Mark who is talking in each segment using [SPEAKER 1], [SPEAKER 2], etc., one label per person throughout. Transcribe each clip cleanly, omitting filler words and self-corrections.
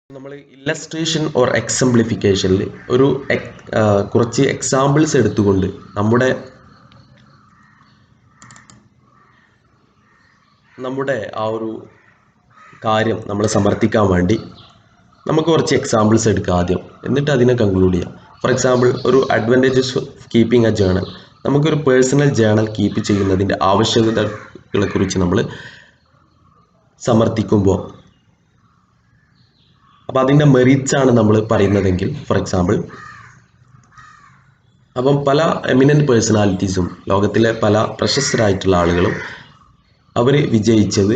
[SPEAKER 1] നമ്മൾ illustration or എക്സംപ്ലിഫിക്കേഷനിൽ ഒരു കുറച്ച് എക്സാമ്പിൾസ് എടുത്തുകൊണ്ട് നമ്മുടെ ആ ഒരു കാര്യം നമ്മൾ സമർത്ഥിക്കാൻ വേണ്ടി നമുക്ക് കുറച്ച് എക്സാമ്പിൾസ് എടുക്കാം ആദ്യം, എന്നിട്ട് അതിനെ കൺക്ലൂഡ് ചെയ്യാം. ഫോർ എക്സാമ്പിൾ, ഒരു advantages of keeping A journal. നമുക്കൊരു പേഴ്സണൽ ജേണൽ കീപ്പ് ചെയ്യുന്നതിൻ്റെ ആവശ്യകതകളെ കുറിച്ച് നമ്മൾ സമർത്ഥിക്കുമ്പോൾ അപ്പോൾ അതിൻ്റെ മെറിറ്റ്സ് ആണ് നമ്മൾ പറയുന്നതെങ്കിൽ, ഫോർ എക്സാമ്പിൾ, അപ്പം പല എമിനൻറ്റ് പേഴ്സണാലിറ്റീസും ലോകത്തിലെ പല പ്രശസ്തരായിട്ടുള്ള ആളുകളും അവർ വിജയിച്ചത്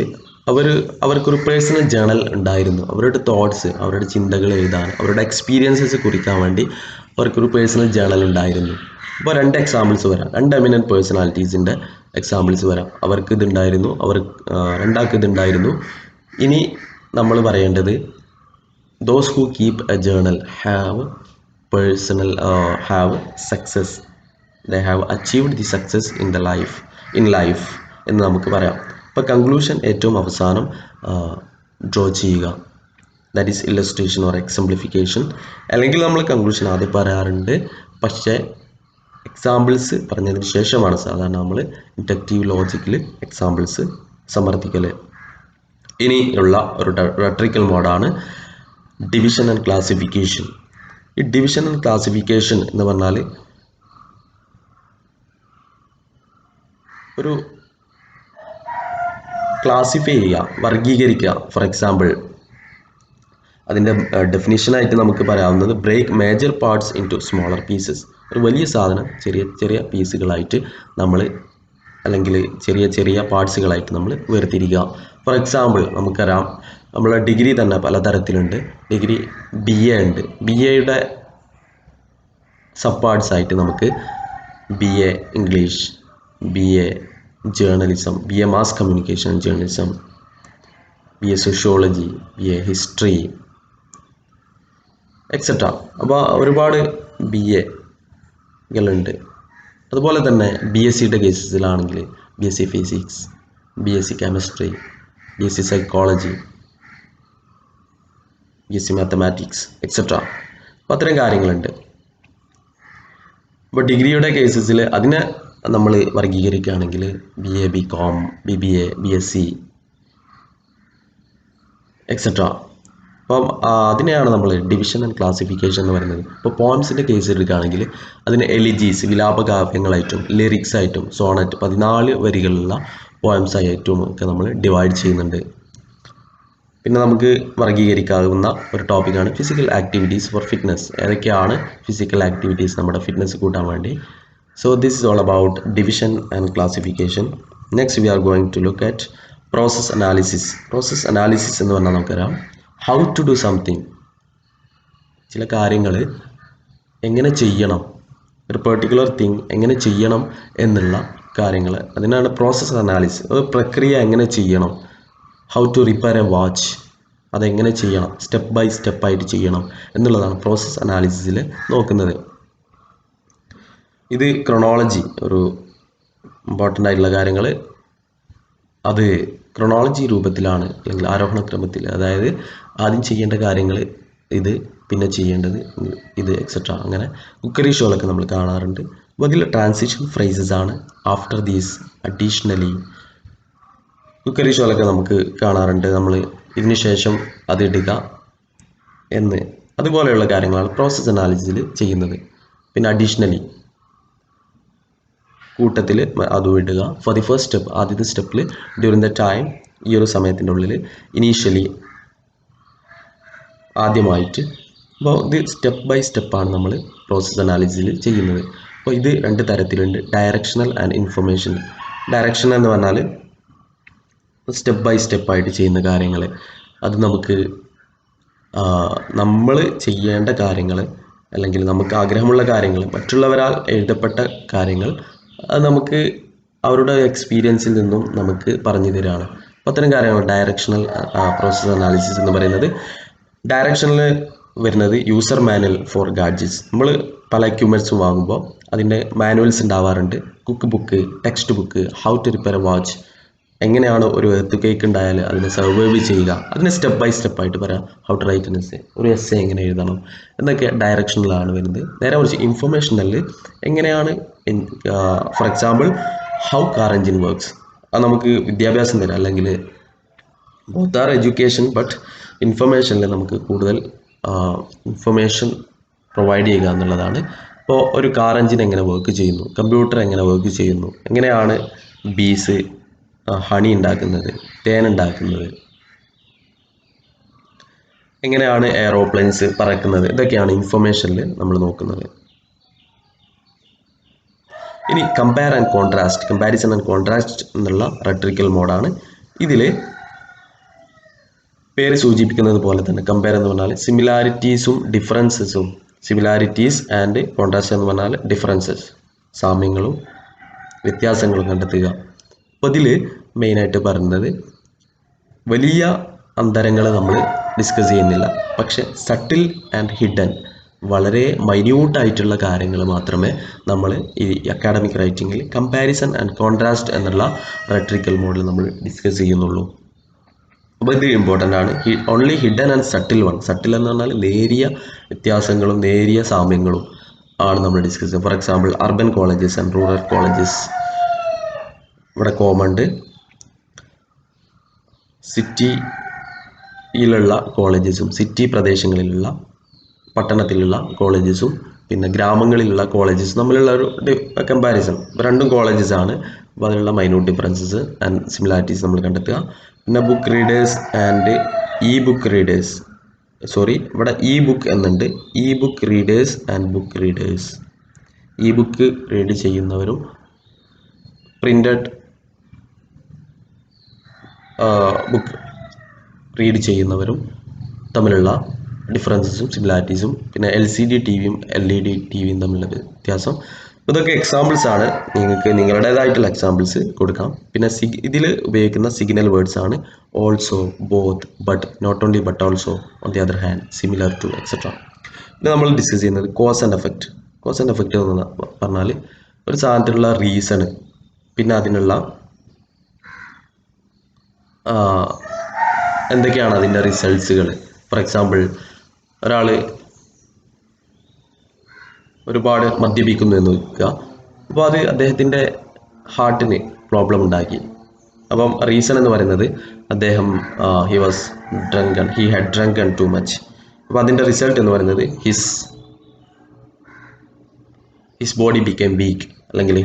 [SPEAKER 1] അവർക്കൊരു പേഴ്സണൽ ജേണൽ ഉണ്ടായിരുന്നു. അവരുടെ തോട്ട്സ്, അവരുടെ ചിന്തകൾ എഴുതാൻ, അവരുടെ എക്സ്പീരിയൻസസ് കുറിക്കാൻ വേണ്ടി അവർക്കൊരു പേഴ്സണൽ ജേണൽ ഉണ്ടായിരുന്നു. അപ്പോൾ രണ്ട് എക്സാമ്പിൾസ് വരാം, രണ്ട് എമിനൻറ്റ് പേഴ്സണാലിറ്റീസിൻ്റെ എക്സാമ്പിൾസ് വരാം. അവർക്ക് ഇതുണ്ടായിരുന്നു, രണ്ടാൾക്ക് ഇതുണ്ടായിരുന്നു. ഇനി നമ്മൾ പറയേണ്ടത് those who keep a journal have success, they have achieved the success in life എന്ന് നമുക്ക് പറയാം. അപ്പോൾ കൺക്ലൂഷൻ ഏറ്റവും അവസാനം ഡ്രോ ചെയ്യുക, ദാറ്റ് ഈസ് ഇല്ലസ്ട്രേഷൻ ഓർ എക്സംപ്ലിഫിക്കേഷൻ. അല്ലെങ്കിൽ നമ്മൾ കൺക്ലൂഷൻ ആദ്യം പറയാറുണ്ട്, പക്ഷേ എക്സാമ്പിൾസ് പറഞ്ഞതിന് ശേഷമാണ് സാധാരണ നമ്മൾ ഇൻഡക്റ്റീവ് ലോജിക്കിൽ എക്സാമ്പിൾസ് സമർത്ഥിക്കൽ. ഇനിയുള്ള ഒരു റെട്രിക്കൽ മോഡാണ് ഡിവിഷൻ ആൻഡ് ക്ലാസിഫിക്കേഷൻ. ഈ ഡിവിഷൻ ആൻഡ് ക്ലാസിഫിക്കേഷൻ എന്ന് പറഞ്ഞാൽ ഒരു ക്ലാസിഫൈ ചെയ്യുക, വർഗീകരിക്കുക. ഫോർ എക്സാമ്പിൾ, അതിൻ്റെ ഡെഫിനിഷനായിട്ട് നമുക്ക് പറയാവുന്നത് break major parts into smaller pieces. ഒരു വലിയ സാധനം ചെറിയ ചെറിയ പീസുകളായിട്ട് നമ്മൾ, അല്ലെങ്കിൽ ചെറിയ ചെറിയ പാർട്സുകളായിട്ട് നമ്മൾ വേർതിരിക്കുക. ഫോർ എക്സാമ്പിൾ, നമുക്കറിയാം നമ്മളെ ഡിഗ്രി തന്നെ പലതരത്തിലുണ്ട്. ഡിഗ്രി BA ഉണ്ട്. BAയുടെ സബ് പാർട്സ് ആയിട്ട് നമുക്ക് BA English, BA journalism, BA mass communication journalism, BA sociology, BA history, etcetera. അപ്പോൾ ഒരുപാട് BAകളുണ്ട്. അതുപോലെ തന്നെ BSCയുടെ കേസസിലാണെങ്കിൽ BSc physics, BSc chemistry, BSc psychology, BSc mathematics, etcetera. അപ്പോൾ അത്തരം കാര്യങ്ങളുണ്ട്. അപ്പോൾ ഡിഗ്രിയുടെ കേസസിൽ അതിനെ നമ്മൾ വർഗീകരിക്കുകയാണെങ്കിൽ BA, BCom, BBA, BSc, etcetera. അപ്പം അതിനെയാണ് നമ്മൾ ഡിവിഷൻ ആൻഡ് ക്ലാസിഫിക്കേഷൻ എന്ന് പറയുന്നത്. ഇപ്പോൾ പോയിംസിൻ്റെ കേസ് എടുക്കുകയാണെങ്കിൽ അതിന് എലിജീസ്, വിലാപകാവ്യങ്ങളായിട്ടും ലിറിക്സ് ആയിട്ടും സോണറ്റ് 14 വരികളുള്ള പോയിംസ് ആയിട്ടും ഒക്കെ നമ്മൾ ഡിവൈഡ് ചെയ്യുന്നുണ്ട്. പിന്നെ നമുക്ക് വർഗീകരിക്കാവുന്ന ഒരു ടോപ്പിക്കാണ് ഫിസിക്കൽ ആക്ടിവിറ്റീസ് ഫോർ ഫിറ്റ്നസ്. ഏതൊക്കെയാണ് ഫിസിക്കൽ ആക്ടിവിറ്റീസ് നമ്മുടെ ഫിറ്റ്നസ് കൂട്ടാൻ വേണ്ടി. So this is all about division and classification. Next we are going to look at process analysis. Process analysis എന്ന് പറഞ്ഞാൽ നമുക്കറിയാം ഹൗ ടു ഡു സംതിങ്, ചില കാര്യങ്ങൾ എങ്ങനെ ചെയ്യണം, ഒരു പെർട്ടിക്കുലർ തിങ് എങ്ങനെ ചെയ്യണം എന്നുള്ള കാര്യങ്ങൾ, അതിനാണ് പ്രോസസ് അനാലിസിസ്. ഒരു പ്രക്രിയ എങ്ങനെ ചെയ്യണം, how to repair a watch, അതെങ്ങനെ ചെയ്യണം, സ്റ്റെപ്പ് ബൈ സ്റ്റെപ്പായിട്ട് ചെയ്യണം എന്നുള്ളതാണ് പ്രോസസ് അനാലിസിസിൽ നോക്കുന്നത്. ഇത് ക്രൊണോളജി, ഒരു ഇമ്പോർട്ടൻ്റ് ആയിട്ടുള്ള കാര്യങ്ങൾ അത് ക്രൊണോളജി രൂപത്തിലാണ്, അല്ലെങ്കിൽ ആരോഹണ ക്രമത്തിൽ, അതായത് ആദ്യം ചെയ്യേണ്ട കാര്യങ്ങൾ ഇത്, പിന്നെ ചെയ്യേണ്ടത് ഇത്, എക്സെട്ര. അങ്ങനെ കുക്കറി ഷോകളൊക്കെ നമ്മൾ കാണാറുണ്ട്. അപ്പോൾ അതിൽ ട്രാൻസിഷൻ ഫ്രേസസ് ആണ്. ആഫ്റ്റർ ദീസ്, അഡീഷണലി, കുക്കറി ഷോകളൊക്കെ നമുക്ക് കാണാറുണ്ട്. നമ്മൾ ഇതിന് ശേഷം അതിടുക എന്ന്, അതുപോലെയുള്ള കാര്യങ്ങളാണ് പ്രോസസ് അനാലിസിസിൽ ചെയ്യുന്നത്. പിന്നെ അഡീഷണലി, കൂട്ടത്തിൽ അതും ഇടുക. ഫോർ ദി ഫസ്റ്റ് സ്റ്റെപ്പ്, ആദ്യത്തെ സ്റ്റെപ്പിൽ ഡ്യൂറിങ് ദ ടൈം, ഈ ഒരു സമയത്തിൻ്റെ ഉള്ളിൽ, ഇനീഷ്യലി, ആദ്യമായിട്ട്. അപ്പോൾ ഇത് സ്റ്റെപ്പ് ബൈ സ്റ്റെപ്പാണ് നമ്മൾ പ്രോസസ് അനാലിസിസിൽ ചെയ്യുന്നത്. അപ്പോൾ ഇത് രണ്ട് തരത്തിലുണ്ട്, ഡയറക്ഷണൽ ആൻഡ് ഇൻഫർമേഷൻ. ഡയറക്ഷൻ എന്ന് പറഞ്ഞാൽ സ്റ്റെപ്പ് ബൈ സ്റ്റെപ്പായിട്ട് ചെയ്യുന്ന കാര്യങ്ങൾ, അത് നമുക്ക് നമ്മൾ ചെയ്യേണ്ട കാര്യങ്ങൾ, അല്ലെങ്കിൽ നമുക്ക് ആഗ്രഹമുള്ള കാര്യങ്ങൾ, മറ്റുള്ളവരാൽ എഴുതപ്പെട്ട കാര്യങ്ങൾ, അത് നമുക്ക് അവരുടെ എക്സ്പീരിയൻസിൽ നിന്നും നമുക്ക് പറഞ്ഞു തരികയാണ്. അപ്പോൾ അത്തരം കാര്യങ്ങൾ ഡയറക്ഷണൽ പ്രോസസ് അനാലിസിസ് എന്ന് പറയുന്നത്. ഡയറക്ഷനിൽ വരുന്നത് യൂസർ മാനുവൽ ഫോർ ഗാഡ്ജറ്റ്സ്. നമ്മൾ പല എക്യുപ്മെൻറ്റ്സും വാങ്ങുമ്പോൾ അതിൻ്റെ മാനുവൽസ് ഉണ്ടാവാറുണ്ട്. Cookbook, textbook, how to repair a watch, എങ്ങനെയാണ് ഒരു എർത്ത് കേക്ക് ഉണ്ടായാൽ അതിനെ സർവൈവ് ചെയ്യുക, അതിനെ സ്റ്റെപ്പ് ബൈ സ്റ്റെപ്പായിട്ട് പറയാം. How to write an essay, ഒരു എസ്സേ എങ്ങനെ എഴുതണം എന്നൊക്കെ ഡയറക്ഷനിലാണ് വരുന്നത്. നേരെ കുറിച്ച് ഇൻഫർമേഷനിൽ എങ്ങനെയാണ്, for example how car engine works, അത് നമുക്ക് വിദ്യാഭ്യാസം തരാം. അല്ലെങ്കിൽ ബോത്ത് ആർ എഡ്യൂക്കേഷൻ, ബട്ട് ഇൻഫർമേഷനിൽ നമുക്ക് കൂടുതൽ ഇൻഫർമേഷൻ പ്രൊവൈഡ് ചെയ്യുക എന്നുള്ളതാണ്. ഇപ്പോൾ ഒരു കാർ എൻജിൻ എങ്ങനെ വർക്ക് ചെയ്യുന്നു, കമ്പ്യൂട്ടർ എങ്ങനെ വർക്ക് ചെയ്യുന്നു, എങ്ങനെയാണ് ബീസ് ഹണി ഉണ്ടാക്കുന്നത്, തേൻ ഉണ്ടാക്കുന്നത്, എങ്ങനെയാണ് എയറോപ്ലെയിൻസ് പറക്കുന്നത്, ഇതൊക്കെയാണ് ഇൻഫർമേഷനിൽ നമ്മൾ നോക്കുന്നത്. ഇനി compare and contrast, comparison and contrast എന്നുള്ള റെട്രിക്കൽ മോഡാണ്. ഇതിൽ പേര് സൂചിപ്പിക്കുന്നത് പോലെ തന്നെ കമ്പയർ എന്ന് പറഞ്ഞാൽ സിമിലാരിറ്റീസും ഡിഫറൻസസും, സിമിലാരിറ്റീസ് ആൻഡ് കോൺട്രാസ്റ്റ് എന്ന് പറഞ്ഞാൽ ഡിഫറൻസസ്, സാമ്യങ്ങളും വ്യത്യാസങ്ങളും കണ്ടെത്തുക. അപ്പോൾ ഇതിൽ മെയിനായിട്ട് പറയുന്നത് വലിയ അന്തരങ്ങൾ നമ്മൾ ഡിസ്കസ് ചെയ്യുന്നില്ല, പക്ഷെ സട്ടിൽ ആൻഡ് ഹിഡൻ, വളരെ മൈന്യൂട്ടായിട്ടുള്ള കാര്യങ്ങൾ മാത്രമേ നമ്മൾ ഈ അക്കാഡമിക് റൈറ്റിങ്ങിൽ കമ്പാരിസൺ ആൻഡ് കോൺട്രാസ്റ്റ് എന്നുള്ള റെട്രിക്കൽ മോഡിൽ നമ്മൾ ഡിസ്കസ് ചെയ്യുന്നുള്ളൂ. അപ്പോൾ ഇത് ഇമ്പോർട്ടൻ്റ് ആണ്. Only hidden and subtle one, subtle എന്ന് പറഞ്ഞാൽ നേരിയ വ്യത്യാസങ്ങളും നേരിയ സാമ്യങ്ങളും ആണ് നമ്മൾ ഡിസ്കസ് ചെയ്യുന്നത്. For example urban colleges and rural colleges ഇവിടെ കോമൺ ഉണ്ട്. സിറ്റിയിലുള്ള കോളേജസും സിറ്റി പ്രദേശങ്ങളിലുള്ള പട്ടണത്തിലുള്ള കോളേജസും പിന്നെ ഗ്രാമങ്ങളിലുള്ള കോളേജസും തമ്മിലുള്ള ഒരു കമ്പാരിസൺ. രണ്ടും കോളേജസ് ആണ്, അപ്പോൾ അതിലുള്ള മൈന്യൂട്ട് ഡിഫറൻസസ് ആൻഡ് സിമിലാരിറ്റീസ് നമ്മൾ കണ്ടെത്തുക. പിന്നെ book readers and E book readers, sorry ഇവിടെ ഇ ബുക്ക് എന്നുണ്ട്, E book readers and book readers, E book read ചെയ്യുന്നവരും പ്രിൻ്റഡ് ബുക്ക് റീഡ് ചെയ്യുന്നവരും തമ്മിലുള്ള ഡിഫറൻസസും സിമിലാരിറ്റീസും, പിന്നെ LCD ടിവിയും LED ടിവിയും തമ്മിലുള്ള വ്യത്യാസം. ഇതൊക്കെ എക്സാമ്പിൾസ് ആണ്, നിങ്ങൾക്ക് നിങ്ങളുടേതായിട്ടുള്ള എക്സാമ്പിൾസ് കൊടുക്കാം. പിന്നെ ഇതിൽ ഉപയോഗിക്കുന്ന സിഗ്നൽ വേർഡ്സ് ആണ് also, both, but, not only but also, on the other hand, similar to, etcetera. പിന്നെ നമ്മൾ ഡിസ്കസ് ചെയ്യുന്നത് cause and effect. Cause and effect എന്ന് പറഞ്ഞാൽ ഒരു സാധനത്തിലുള്ള റീസണ്, പിന്നെ അതിനുള്ള എന്തൊക്കെയാണ് അതിൻ്റെ റിസൾട്ട്സുകൾ. ഫോർ എക്സാമ്പിൾ ഒരാൾ ഒരുപാട് മദ്യപിക്കുന്നു എന്ന് വയ്ക്കുക, അപ്പോൾ അത് അദ്ദേഹത്തിൻ്റെ ഹാർട്ടിന് പ്രോബ്ലം ഉണ്ടാക്കി. അപ്പം റീസൺ എന്ന് പറയുന്നത് അദ്ദേഹം he had drunken too much. അപ്പോൾ അതിൻ്റെ റിസൾട്ട് എന്ന് പറയുന്നത് ഹിസ് ബോഡി ബിക്കെയിം വീക്ക്, അല്ലെങ്കിൽ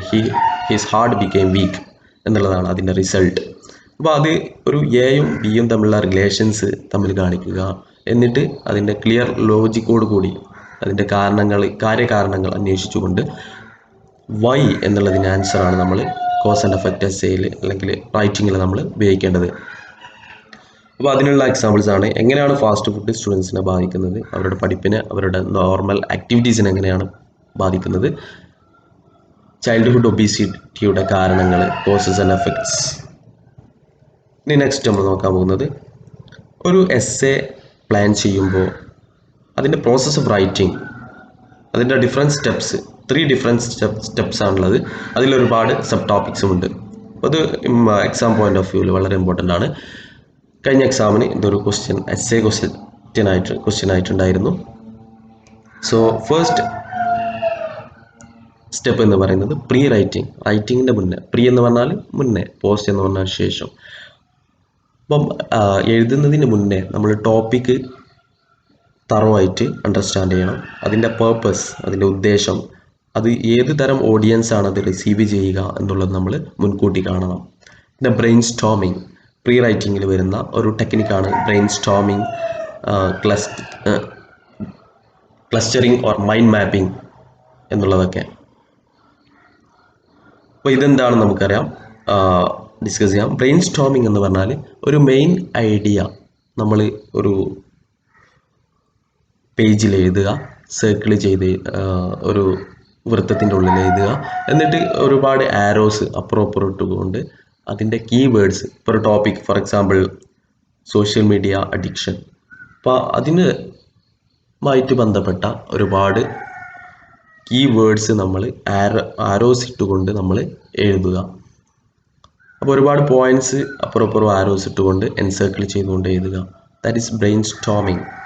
[SPEAKER 1] ഹിസ് ഹാർട്ട് ബിക്കെയിം വീക്ക് എന്നുള്ളതാണ് അതിൻ്റെ റിസൾട്ട്. അപ്പോൾ അത് ഒരു എയും ബിയും തമ്മിലുള്ള റിലേഷൻസ് തമ്മിൽ കാണിക്കുക, എന്നിട്ട് അതിൻ്റെ ക്ലിയർ ലോജിക്കോട് കൂടി അതിൻ്റെ കാര്യകാരണങ്ങൾ അന്വേഷിച്ചുകൊണ്ട് വൈ എന്നുള്ളതിൻ്റെ ആൻസറാണ് നമ്മൾ കോസ് ആൻഡ് എഫക്റ്റ് എസ്സേയിൽ അല്ലെങ്കിൽ റൈറ്റിങ്ങിൽ നമ്മൾ ഉപയോഗിക്കേണ്ടത്. അപ്പോൾ അതിനുള്ള എക്സാമ്പിൾസ് ആണ് എങ്ങനെയാണ് ഫാസ്റ്റ് ഫുഡ് സ്റ്റുഡൻസിനെ ബാധിക്കുന്നത്, അവരുടെ പഠിപ്പിനെ, അവരുടെ നോർമൽ ആക്ടിവിറ്റീസിനെ എങ്ങനെയാണ് ബാധിക്കുന്നത്, ചൈൽഡ്ഹുഡ് ഒബീസിറ്റിയുടെ കാരണങ്ങൾ, കോസസ് ആൻഡ് എഫക്ട്സ്. ഇനി നെക്സ്റ്റ് നമ്മൾ നോക്കാൻ പോകുന്നത് ഒരു എസ്സേ പ്ലാൻ ചെയ്യുമ്പോൾ അതിൻ്റെ പ്രോസസ് ഓഫ് റൈറ്റിംഗ്, അതിൻ്റെ ഡിഫറെൻറ്റ് സ്റ്റെപ്സ്, 3 ഡിഫറെൻറ്റ് സ്റ്റെപ്സ് ആണുള്ളത്. അതിലൊരുപാട് സബ് ടോപ്പിക്സും ഉണ്ട്. അപ്പോൾ അത് എക്സാം പോയിന്റ് ഓഫ് വ്യൂവിൽ വളരെ ഇമ്പോർട്ടൻ്റ് ആണ്. കഴിഞ്ഞ എക്സാമിന് ഇതൊരു എസ്സേ ക്വസ്റ്റ്യൻ ആയിട്ടുണ്ടായിരുന്നു. സോ ഫസ്റ്റ് സ്റ്റെപ്പ് എന്ന് പറയുന്നത് പ്രീ റൈറ്റിംഗ്, റൈറ്റിങ്ങിൻ്റെ മുന്നേ. പ്രീ എന്ന് പറഞ്ഞാൽ മുന്നേ, പോസ്റ്റ് എന്ന് പറഞ്ഞാൽ ശേഷം. അപ്പം എഴുതുന്നതിന് മുന്നേ നമ്മൾ ടോപ്പിക്ക് തറവായിട്ട് അണ്ടർസ്റ്റാൻഡ് ചെയ്യണം, അതിൻ്റെ പേർപ്പസ്, അതിൻ്റെ ഉദ്ദേശം, അത് ഏത് തരം ഓഡിയൻസ് ആണ് അത് റിസീവ് ചെയ്യുക എന്നുള്ളത് നമ്മൾ മുൻകൂട്ടി കാണണം. പിന്നെ ബ്രെയിൻ സ്റ്റോമിങ്, പ്രീ റൈറ്റിങ്ങിൽ വരുന്ന ഒരു ടെക്നിക്കാണ് brainstorming, clustering or mind mapping എന്നുള്ളതൊക്കെ. അപ്പോൾ ഇതെന്താണെന്ന് നമുക്കറിയാം, ഡിസ്കസ് ചെയ്യാം. ബ്രെയിൻ സ്റ്റോമിങ് എന്ന് പറഞ്ഞാൽ ഒരു മെയിൻ ഐഡിയ നമ്മൾ ഒരു പേജിൽ എഴുതുക, സർക്കിൾ ചെയ്ത് ഒരു വൃത്തത്തിൻ്റെ ഉള്ളിൽ എഴുതുക, എന്നിട്ട് ഒരുപാട് ആരോസ് അപ്പുറം ഇട്ടുകൊണ്ട് അതിൻ്റെ കീവേഡ്സ്, ഇപ്പോൾ ഒരു topic for example social media addiction, അപ്പോൾ അതിനുമായിട്ട് ബന്ധപ്പെട്ട ഒരുപാട് കീവേഡ്സ് നമ്മൾ ആരോസ് ഇട്ടുകൊണ്ട് നമ്മൾ എഴുതുക. അപ്പോൾ ഒരുപാട് പോയിന്റ്സ് അപ്പുറം ആരോസ് ഇട്ടുകൊണ്ട് എൻസർക്കിൾ ചെയ്തുകൊണ്ട് എഴുതുക. That is brain storming.